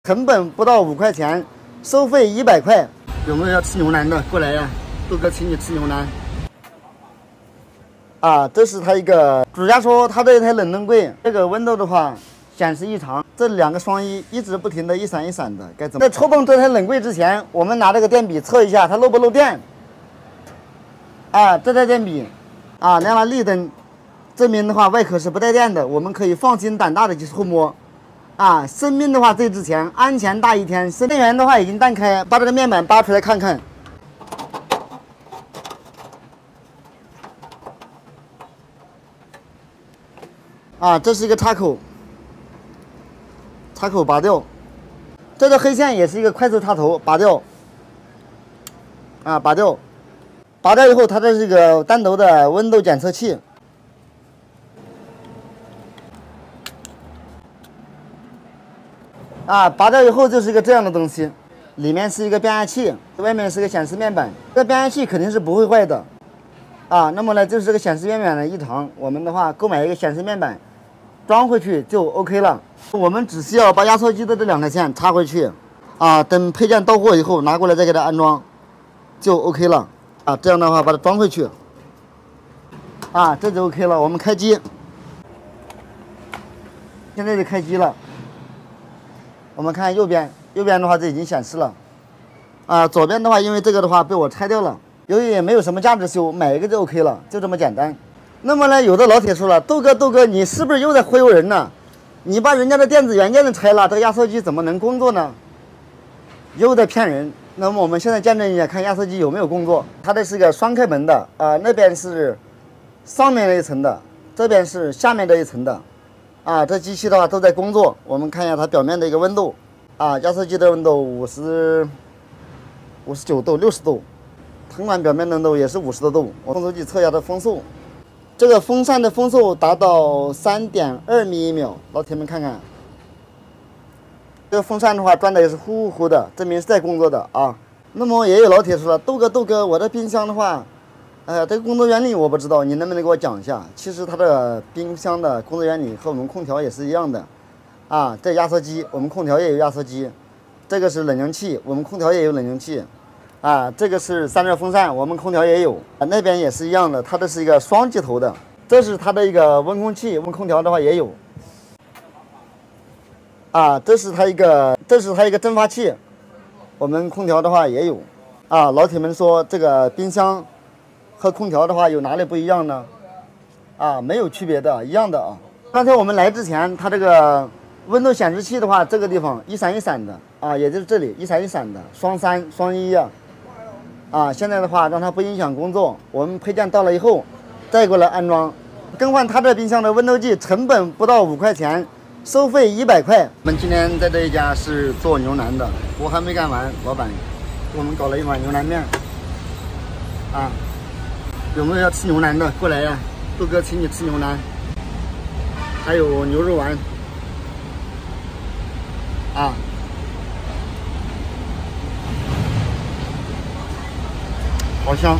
成本不到5块钱，收费100块。有没有要吃牛腩的？过来呀，豆哥请你吃牛腩。啊，这是它一个主家说他这一台冷冻柜，这个温度的话显示异常，这2个双一直不停的一闪一闪的，该怎么？在触碰这台冷柜之前，我们拿这个电笔测一下它漏不漏电。啊，这台电笔，啊，亮了绿灯，证明的话外壳是不带电的，我们可以放心胆大的去触摸。啊，生命的话最值钱，安全大于天。电源的话已经断开，把这个面板扒出来看看。啊，这是一个插口，插口拔掉。这个黑线也是一个快速插头，拔掉。啊，拔掉。拔掉以后，它这是一个单独的温度检测器。啊，拔掉以后就是一个这样的东西，里面是一个变压器，外面是个显示面板。这变压器肯定是不会坏的。啊，那么呢，就是这个显示面板的异常，我们的话购买一个显示面板，装回去就 OK 了。我们只需要把压缩机的这2个线插回去，啊，等配件到货以后拿过来再给它安装，就 OK 了。啊，这样的话把它装回去，啊，这就 OK 了。我们开机，现在就开机了。我们看右边的话，这已经显示了。啊，左边的话，因为这个的话被我拆掉了，由于也没有什么价值修，买一个就 OK 了，就这么简单。那么呢，有的老铁说了，豆哥，你是不是又在忽悠人呢？你把人家的电子元件都拆了，这个压缩机怎么能工作呢？又在骗人。那么我们现在见证一下，看压缩机有没有工作。它这是个双开门的，啊，那边是上面这一层的，这边是下面这一层的。啊，这机器的话都在工作。我们看一下它表面的一个温度。啊，压缩机的温度59度、60度，藤管表面的温度也是50多度。我风速计测一下它风速，这个风扇的风速达到3.2米一秒。老铁们看看，这个风扇的话转的也是呼呼的，证明是在工作的啊。那么也有老铁说了，豆哥，我的冰箱的话，这个工作原理我不知道，你能不能给我讲一下？其实它的冰箱的工作原理和我们空调也是一样的。啊，这压缩机，我们空调也有压缩机，这个是冷凝器，我们空调也有冷凝器。啊，这个是散热风扇，我们空调也有。啊，那边也是一样的，它这是一个双接头的，这是它的一个温空气，我们空调的话也有。啊，这是它一个蒸发器，我们空调的话也有。啊，老铁们说这个冰箱和空调的话有哪里不一样呢？啊，没有区别的，一样的啊。刚才我们来之前，它这个温度显示器的话，这个地方一闪一闪的啊，也就是这里一闪一闪的，双3、双1呀。啊，现在的话让它不影响工作，我们配件到了以后再过来安装。更换它这冰箱的温度计成本不到5块钱，收费100块。我们今天在这一家是做牛腩的，活还没干完，老板给我们搞了一碗牛腩面。啊，有没有要吃牛腩的？过来呀，豆哥请你吃牛腩。还有牛肉丸。啊，好香。